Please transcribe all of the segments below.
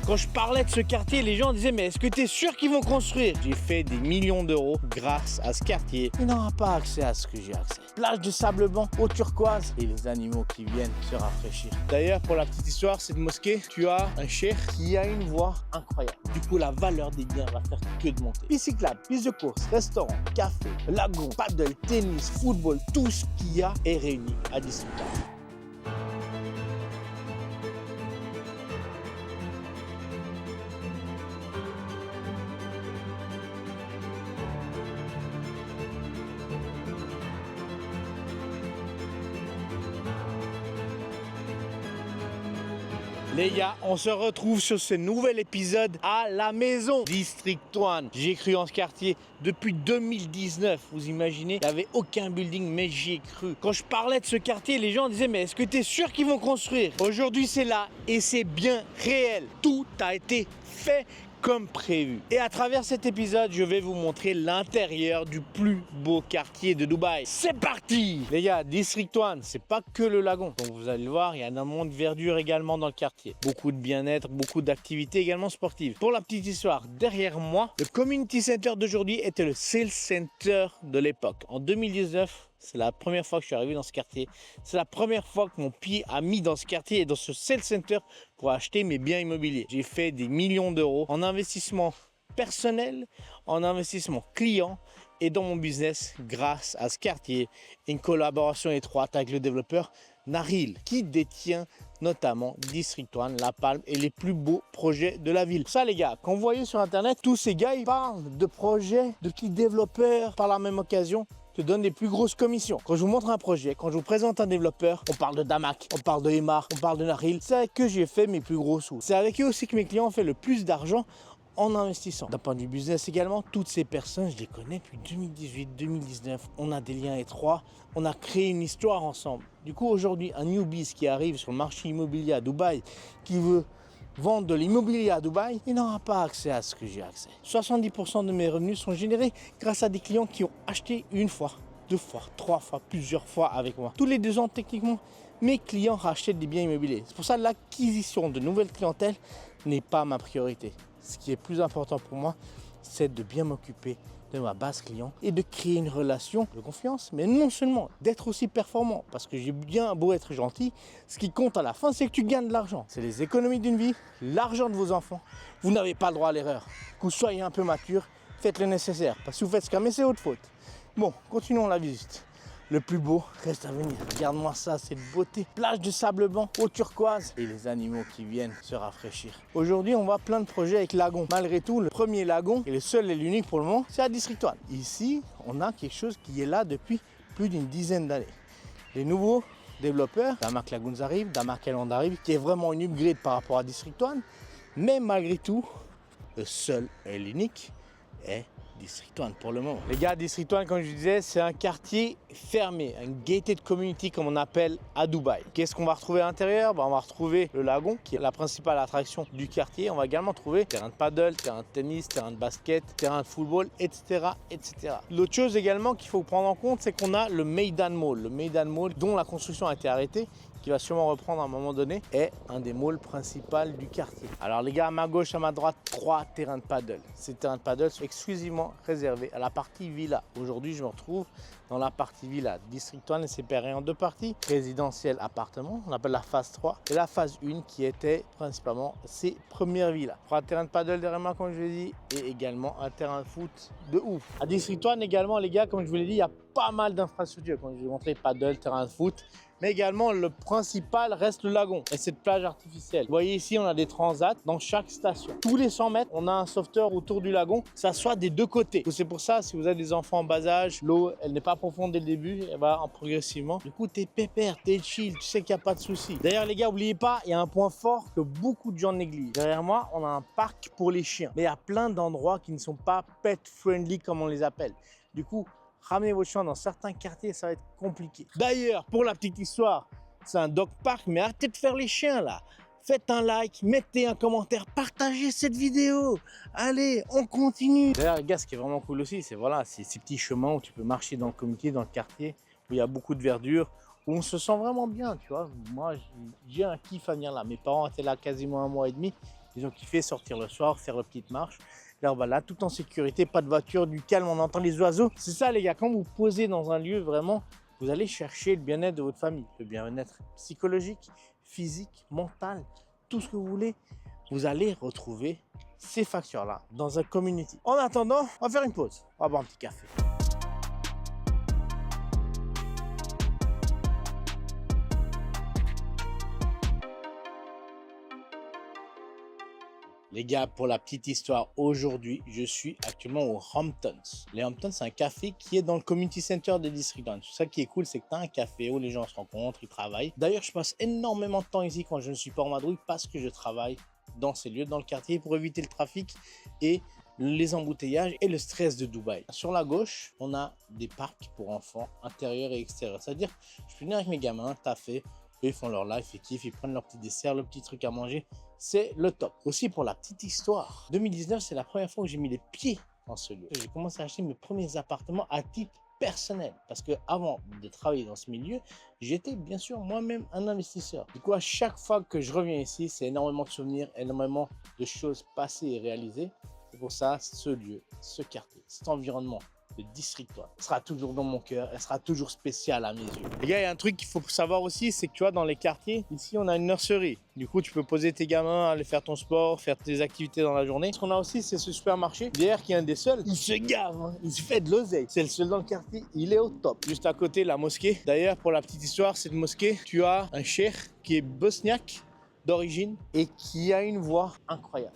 Quand je parlais de ce quartier, les gens disaient mais est-ce que tu es sûr qu'ils vont construire? J'ai fait des millions d'euros grâce à ce quartier. Il n'aura pas accès à ce que j'ai accès. Plage de sable blanc, eau turquoise et les animaux qui viennent se rafraîchir. D'ailleurs, pour la petite histoire, cette mosquée, tu as un cheikh qui a une voix incroyable. Du coup, la valeur des biens va faire que de monter. Piste cyclable, piste de course, restaurant, café, lagon, paddle, tennis, football, tout ce qu'il y a est réuni à District One. Les gars, on se retrouve sur ce nouvel épisode à la maison District One. J'ai cru en ce quartier depuis 2019. Vous imaginez, il n'y avait aucun building, mais j'y ai cru. Quand je parlais de ce quartier, les gens disaient mais est-ce que tu es sûr qu'ils vont construire? Aujourd'hui, c'est là et c'est bien réel. Tout a été fait comme prévu. Et à travers cet épisode, je vais vous montrer l'intérieur du plus beau quartier de Dubaï. C'est parti! Les gars, District One, c'est pas que le lagon. Donc vous allez le voir, il y a un monde de verdure également dans le quartier. Beaucoup de bien-être, beaucoup d'activités également sportives. Pour la petite histoire, derrière moi, le Community Center d'aujourd'hui était le Sales Center de l'époque. En 2019, c'est la première fois que je suis arrivé dans ce quartier. C'est la première fois que mon pied a mis dans ce quartier et dans ce sales center pour acheter mes biens immobiliers. J'ai fait des millions d'euros en investissement personnel, en investissement client et dans mon business grâce à ce quartier. Une collaboration étroite avec le développeur Naril qui détient notamment District One, La Palme et les plus beaux projets de la ville. Ça les gars, quand vous voyez sur internet, tous ces gars ils parlent de projets, de petits développeurs par la même occasion. Te donne les plus grosses commissions. Quand je vous montre un projet, quand je vous présente un développeur, on parle de Damac, on parle de Emar, on parle de Naril. C'est avec eux que j'ai fait mes plus gros sous. C'est avec eux aussi que mes clients ont fait le plus d'argent en investissant. D'un point de vue business également, toutes ces personnes, je les connais depuis 2018-2019. On a des liens étroits, on a créé une histoire ensemble. Du coup, aujourd'hui, un newbie qui arrive sur le marché immobilier à Dubaï, qui veut vendre de l'immobilier à Dubaï, il n'aura pas accès à ce que j'ai accès. 70% de mes revenus sont générés grâce à des clients qui ont acheté une fois, deux fois, trois fois, plusieurs fois avec moi. Tous les 2 ans, techniquement, mes clients rachètent des biens immobiliers. C'est pour ça que l'acquisition de nouvelles clientèles n'est pas ma priorité. Ce qui est plus important pour moi, c'est de bien m'occuper de ma base client et de créer une relation de confiance, mais non seulement d'être aussi performant, parce que j'ai bien beau être gentil, ce qui compte à la fin, c'est que tu gagnes de l'argent. C'est les économies d'une vie, l'argent de vos enfants. Vous n'avez pas le droit à l'erreur. Que vous soyez un peu mature, faites le nécessaire, parce que si vous faites scammer, c'est votre faute. Bon, continuons la visite. Le plus beau reste à venir. Regarde-moi ça, cette beauté. Plage de sable blanc, eau turquoise et les animaux qui viennent se rafraîchir. Aujourd'hui, on voit plein de projets avec lagon. Malgré tout, le premier lagon, et le seul et l'unique pour le moment, c'est à District One. Ici, on a quelque chose qui est là depuis plus d'une dizaine d'années. Les nouveaux développeurs, Damac Lagoons arrive, Damac Island arrive, qui est vraiment une upgrade par rapport à District One. Mais malgré tout, le seul et l'unique est District One pour le moment. Les gars, District One, comme je disais, c'est un quartier fermé, un gated community comme on appelle à Dubaï. Qu'est-ce qu'on va retrouver à l'intérieur? On va retrouver le lagon qui est la principale attraction du quartier. On va également trouver terrain de paddle, terrain de tennis, terrain de basket, terrain de football, etc. etc. L'autre chose également qu'il faut prendre en compte, c'est qu'on a le Meydan Mall. Le Meydan Mall dont la construction a été arrêtée, qui va sûrement reprendre à un moment donné, est un des malls principaux du quartier. Alors les gars, à ma gauche, à ma droite, 3 terrains de paddle. Ces terrains de paddle sont exclusivement réservés à la partie villa. Aujourd'hui, je me retrouve dans la partie villa. District One est séparé en 2 parties. Résidentiel, appartement, on appelle la phase 3. Et la phase 1 qui était principalement ses premières villas. 3 terrains de paddle derrière moi, comme je l'ai dit, et également un terrain de foot de ouf. À District One également, les gars, comme je vous l'ai dit, il y a pas mal d'infrastructures. Quand je vous ai montré paddle, terrain de foot, mais également le principal reste le lagon et cette plage artificielle. Vous voyez ici, on a des transats dans chaque station. Tous les 100 mètres, on a un sauveteur autour du lagon, que ça soit des 2 côtés. C'est pour ça, si vous avez des enfants en bas âge, l'eau, elle n'est pas profonde dès le début, elle va en progressivement. Du coup, t'es pépère, t'es chill, tu sais qu'il n'y a pas de souci. D'ailleurs, les gars, n'oubliez pas, il y a un point fort que beaucoup de gens négligent. Derrière moi, on a un parc pour les chiens. Mais il y a plein d'endroits qui ne sont pas pet friendly comme on les appelle. Du coup, ramener vos chiens dans certains quartiers, ça va être compliqué. D'ailleurs, pour la petite histoire, c'est un dog park, mais arrêtez de faire les chiens là. Faites un like, mettez un commentaire, partagez cette vidéo. Allez, on continue. D'ailleurs, les gars, ce qui est vraiment cool aussi, c'est voilà, ces petits chemins où tu peux marcher dans le comité, dans le quartier, où il y a beaucoup de verdure, où on se sent vraiment bien, tu vois. Moi, j'ai un kiff à venir là. Mes parents étaient là quasiment 1 mois et demi. Ils ont kiffé sortir le soir, faire leur petite marche. Là, voilà, tout en sécurité, pas de voiture, du calme, on entend les oiseaux. C'est ça, les gars, quand vous posez dans un lieu, vraiment, vous allez chercher le bien-être de votre famille, le bien-être psychologique, physique, mental, tout ce que vous voulez. Vous allez retrouver ces facteurs-là dans un community. En attendant, on va faire une pause. On va boire un petit café. Les gars, pour la petite histoire, aujourd'hui, je suis actuellement au Hamptons. Les Hamptons, c'est un café qui est dans le community center de District 1. Ça qui est cool, c'est que tu as un café où les gens se rencontrent, ils travaillent. D'ailleurs, je passe énormément de temps ici quand je ne suis pas en Madrid parce que je travaille dans ces lieux, dans le quartier, pour éviter le trafic et les embouteillages et le stress de Dubaï. Sur la gauche, on a des parcs pour enfants, intérieurs et extérieurs. C'est-à-dire, je peux venir avec mes gamins, taffer. Eux, ils font leur life, ils kiffent, ils prennent leur petit dessert, le petit truc à manger. C'est le top. Aussi, pour la petite histoire, 2019, c'est la première fois où j'ai mis les pieds dans ce lieu. J'ai commencé à acheter mes premiers appartements à titre personnel. Parce que avant de travailler dans ce milieu, j'étais bien sûr moi-même un investisseur. Du coup, à chaque fois que je reviens ici, c'est énormément de souvenirs, énormément de choses passées et réalisées. C'est pour ça, ce lieu, ce quartier, cet environnement, le District 1 sera toujours dans mon cœur, elle sera toujours spéciale à mes yeux. Les gars, il y a un truc qu'il faut savoir aussi, c'est que tu vois, dans les quartiers, ici on a une nurserie. Du coup, tu peux poser tes gamins, aller faire ton sport, faire tes activités dans la journée. Ce qu'on a aussi, c'est ce supermarché. D'ailleurs, qui est un des seuls, il se gave, hein. Il se fait de l'oseille. C'est le seul dans le quartier, il est au top. Juste à côté, la mosquée. D'ailleurs, pour la petite histoire, cette mosquée, tu as un cheikh qui est bosniaque d'origine et qui a une voix incroyable.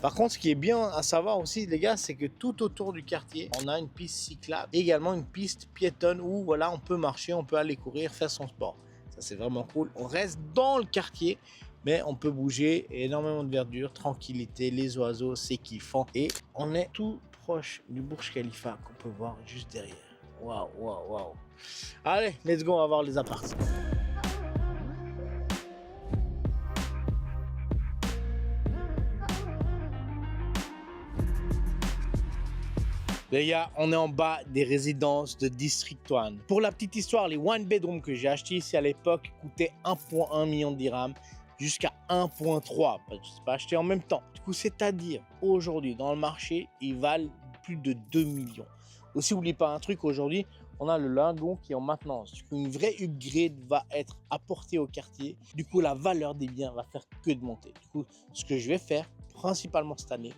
Par contre, ce qui est bien à savoir aussi, les gars, c'est que tout autour du quartier, on a une piste cyclable, également une piste piétonne où voilà, on peut marcher, on peut aller courir, faire son sport. Ça, c'est vraiment cool. On reste dans le quartier, mais on peut bouger, énormément de verdure, tranquillité, les oiseaux, c'est kiffant. Et on est tout proche du Burj Khalifa qu'on peut voir juste derrière. Waouh, waouh, waouh. Allez, let's go, on va voir les appartements. Les gars, on est en bas des résidences de District 1. Pour la petite histoire, les one bedroom que j'ai achetés ici à l'époque coûtaient 1,1 million de dirhams jusqu'à 1,3. Je ne sais pas acheté en même temps. Du coup, c'est-à-dire, aujourd'hui, dans le marché, ils valent plus de 2 millions. Aussi, n'oubliez pas un truc, aujourd'hui, on a le lagon qui est en maintenance. Du coup, une vraie upgrade va être apportée au quartier. Du coup, la valeur des biens va faire que de monter. Du coup, ce que je vais faire, principalement cette année,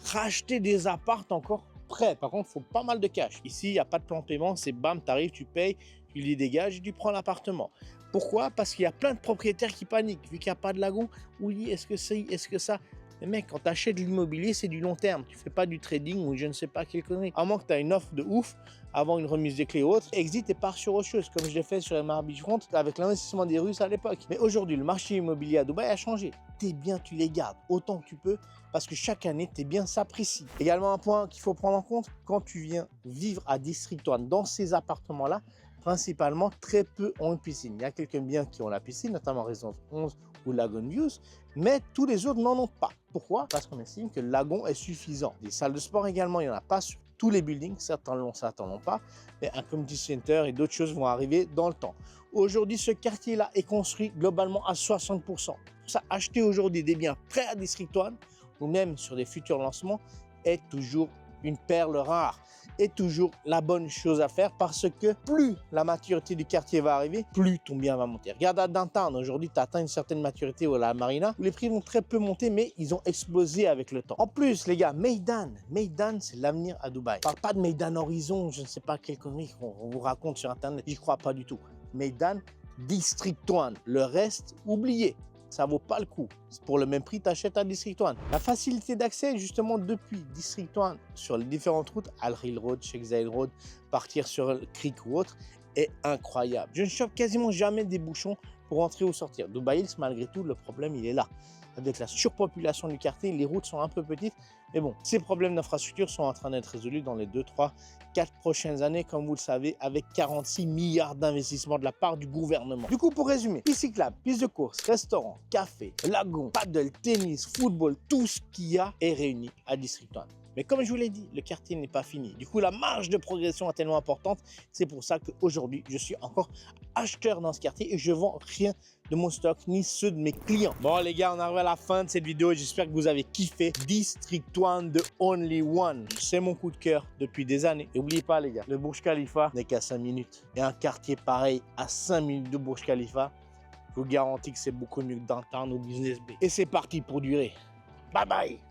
racheter des apparts encore prêts. Par contre, il faut pas mal de cash. Ici, il n'y a pas de plan de paiement. C'est bam, tu arrives, tu payes, tu les dégages et tu prends l'appartement. Pourquoi? Parce qu'il y a plein de propriétaires qui paniquent. Vu qu'il n'y a pas de lagon, oui, est-ce que c'est, est-ce que ça? Mais mec, quand tu achètes de l'immobilier, c'est du long terme. Tu fais pas du trading ou je ne sais pas quelle connerie. À moins que tu as une offre de ouf, avant une remise des clés ou autre, exit et pars sur autre chose, comme je l'ai fait sur les Mar Beachfront avec l'investissement des Russes à l'époque. Mais aujourd'hui, le marché immobilier à Dubaï a changé. Tes biens, tu les gardes autant que tu peux parce que chaque année, tes biens s'apprécient. Également, un point qu'il faut prendre en compte, quand tu viens vivre à District 1, dans ces appartements-là, principalement, très peu ont une piscine. Il y a quelques biens qui ont la piscine, notamment Résidence 11 ou Lagoon Views, mais tous les autres n'en ont pas. Pourquoi? Parce qu'on estime que le lagon est suffisant. Des salles de sport également, il n'y en a pas sur tous les buildings, certains l'ont, certains n'en ont pas, mais un community center et d'autres choses vont arriver dans le temps. Aujourd'hui, ce quartier-là est construit globalement à 60%. Pour ça, acheter aujourd'hui des biens prêts à District 1 ou même sur des futurs lancements est toujours une perle rare, est toujours la bonne chose à faire parce que plus la maturité du quartier va arriver, plus ton bien va monter. Regarde à Downtown, aujourd'hui tu atteins une certaine maturité ou à la Marina où les prix vont très peu monter mais ils ont explosé avec le temps. En plus les gars, Meydan c'est l'avenir à Dubaï. Je parle pas de Meydan Horizon, je ne sais pas quelle connerie qu'on vous raconte sur internet, j'y crois pas du tout. Meydan District 1, le reste oubliez. Ça vaut pas le coup. Pour le même prix, tu achètes à District 1. La facilité d'accès, justement, depuis District 1 sur les différentes routes, Al Hilal Road, Sheikh Zayed Road, partir sur le Creek ou autre, est incroyable. Je ne chope quasiment jamais des bouchons pour entrer ou sortir. Dubaï Hills, malgré tout, le problème, il est là. Avec la surpopulation du quartier, les routes sont un peu petites. Mais bon, ces problèmes d'infrastructure sont en train d'être résolus dans les 2, 3, 4 prochaines années, comme vous le savez, avec 46 milliards d'investissements de la part du gouvernement. Du coup, pour résumer, piste cyclable, piste de course, restaurant, café, lagon, paddle, tennis, football, tout ce qu'il y a est réuni à District 1. Mais comme je vous l'ai dit, le quartier n'est pas fini. Du coup, la marge de progression est tellement importante. C'est pour ça qu'aujourd'hui, je suis encore acheteur dans ce quartier et je vends rien de mon stock ni ceux de mes clients. Bon les gars, on arrive à la fin de cette vidéo et j'espère que vous avez kiffé. District 1 de Only One. C'est mon coup de cœur depuis des années. Et n'oubliez pas les gars, le Burj Khalifa n'est qu'à 5 minutes. Et un quartier pareil à 5 minutes de Burj Khalifa, je vous garantis que c'est beaucoup mieux que Downtown ou Business Bay. Et c'est parti pour durer. Bye bye.